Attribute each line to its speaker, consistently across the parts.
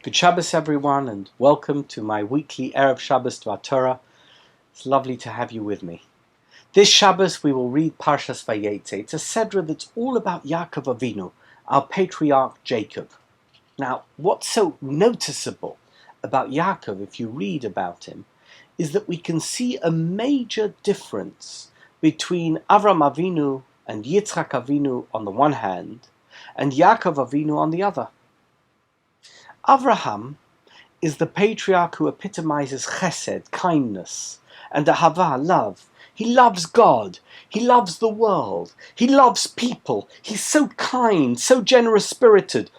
Speaker 1: Good Shabbos, everyone, and welcome to my weekly Erev Shabbos to our Torah. It's lovely to have you with me. This Shabbos we will read Parshat Vayeitzei. It's a Sedra that's all about Yaakov Avinu, our patriarch Jacob. Now, what's so noticeable about Yaakov, if you read about him, is that we can see a major difference between Avram Avinu and Yitzchak Avinu on the one hand, and Yaakov Avinu on the other. Avraham is the patriarch who epitomizes chesed, kindness, and ahava, love. He loves God. He loves the world. He loves people. He's so kind, so generous-spirited.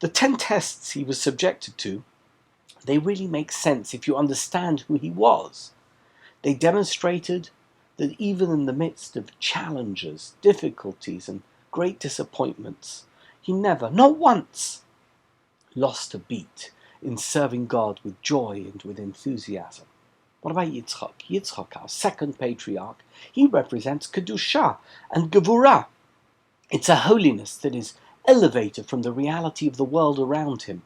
Speaker 1: The 10 tests he was subjected to, they really make sense if you understand who he was. They demonstrated that even in the midst of challenges, difficulties, and great disappointments, he never, not once, lost a beat in serving God with joy and with enthusiasm. What about Yitzchak? Yitzchak, our second patriarch, he represents Kedusha and Gevurah. It's a holiness that is elevated from the reality of the world around him.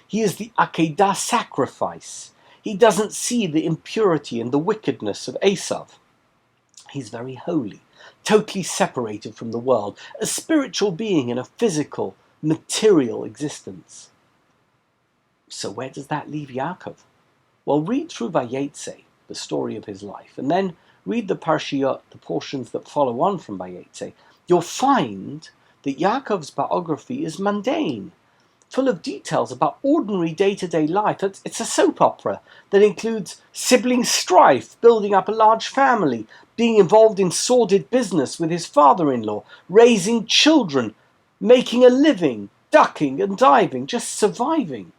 Speaker 1: He is the Akedah sacrifice. He doesn't see the impurity and the wickedness of Esav. He's very holy, totally separated from the world, a spiritual being in a physical, material existence. So where does that leave Yaakov? Well, read through Vayeitzei, the story of his life, and then read the Parshiot, the portions that follow on from Vayeitzei. You'll find that Yaakov's biography is mundane, full of details about ordinary day-to-day life. It's a soap opera that includes sibling strife, building up a large family, being involved in sordid business with his father-in-law, raising children, making a living, ducking and diving, just surviving.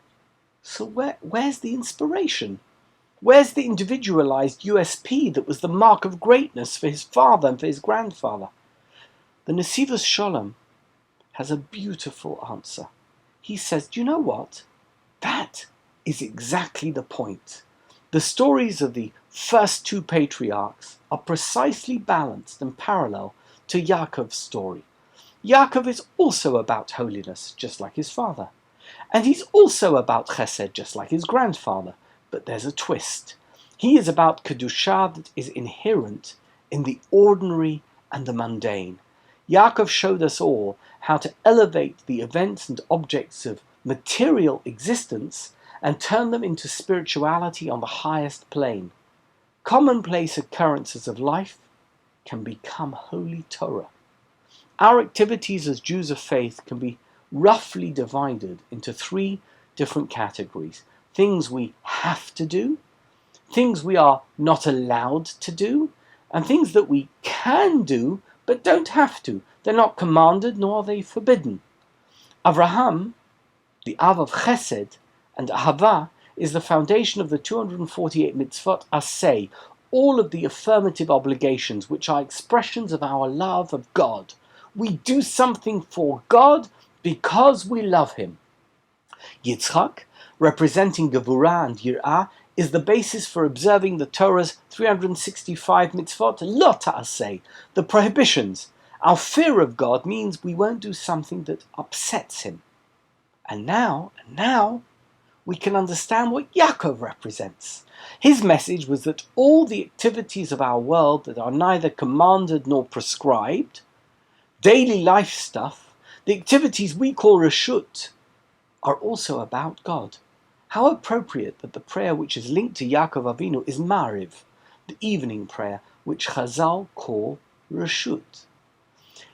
Speaker 1: So where's the inspiration? Where's the individualized USP that was the mark of greatness for his father and for his grandfather? The Nesivos Sholom has a beautiful answer. He says, do you know what? That is exactly the point. The stories of the first two patriarchs are precisely balanced and parallel to Yaakov's story. Yaakov is also about holiness, just like his father. And he's also about chesed, just like his grandfather. But there's a twist. He is about kedusha that is inherent in the ordinary and the mundane. Yaakov showed us all how to elevate the events and objects of material existence and turn them into spirituality on the highest plane. Commonplace occurrences of life can become holy Torah. Our activities as Jews of faith can be roughly divided into 3 different categories. Things we have to do, things we are not allowed to do, and things that we can do but don't have to. They're not commanded nor are they forbidden. Avraham, the Av of Chesed and Ahava, is the foundation of the 248 mitzvot aseh, all of the affirmative obligations which are expressions of our love of God. We do something for God because we love him. Yitzchak, representing Gevurah and Yir'ah, is the basis for observing the Torah's 365 mitzvot, lo ta'aseh, the prohibitions. Our fear of God means we won't do something that upsets him. And now, we can understand what Yaakov represents. His message was that all the activities of our world that are neither commanded nor prescribed, daily life stuff, the activities we call reshut, are also about God. How appropriate that the prayer which is linked to Yaakov Avinu is Mariv, the evening prayer, which Chazal call reshut.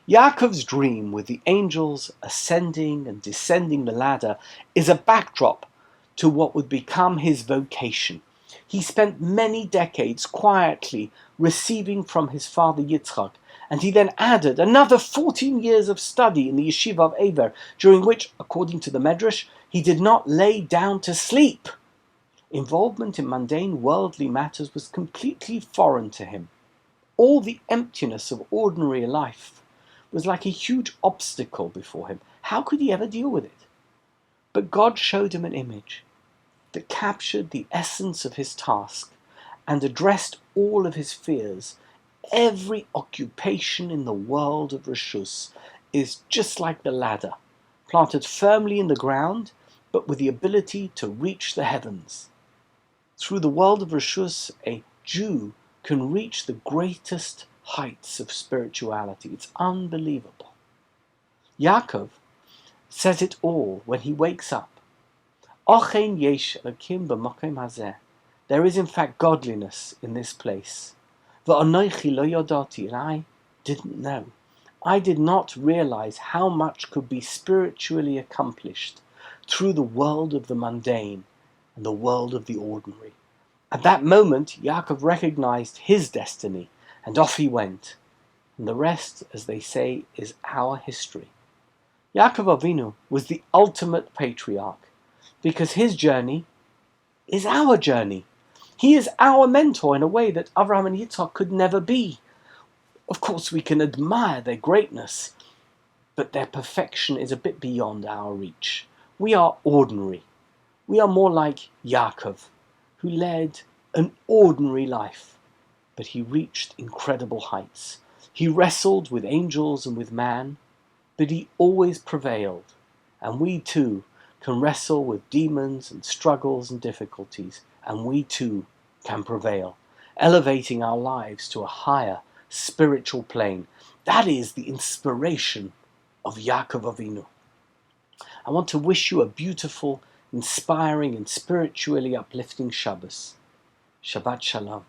Speaker 1: Yaakov's dream with the angels ascending and descending the ladder is a backdrop to what would become his vocation. He spent many decades quietly receiving from his father Yitzchak, and he then added another 14 years of study in the yeshiva of Eber, during which, according to the Medrash, he did not lay down to sleep. Involvement in mundane worldly matters was completely foreign to him. All the emptiness of ordinary life was like a huge obstacle before him. How could he ever deal with it? But God showed him an image that captured the essence of his task and addressed all of his fears. Every occupation in the world of Rishus is just like the ladder, planted firmly in the ground but with the ability to reach the heavens. Through the world of Rishus, a Jew can reach the greatest heights of spirituality. It's unbelievable. Yaakov says it all when he wakes up. Ochen yesh Elokim b'makom hazeh. There is in fact godliness in this place. V'anochi lo yodati, and I didn't know. I did not realize how much could be spiritually accomplished through the world of the mundane and the world of the ordinary. At that moment, Yaakov recognized his destiny, and off he went. And the rest, as they say, is our history. Yaakov Avinu was the ultimate patriarch, because his journey is our journey. He is our mentor in a way that Avraham and Yitzhak could never be. Of course, we can admire their greatness, but their perfection is a bit beyond our reach. We are ordinary. We are more like Yaakov, who led an ordinary life, but he reached incredible heights. He wrestled with angels and with man, but he always prevailed. And we too can wrestle with demons and struggles and difficulties, and we too can prevail, elevating our lives to a higher spiritual plane. That is the inspiration of Yaakov Avinu. I want to wish you a beautiful, inspiring and spiritually uplifting Shabbos. Shabbat Shalom.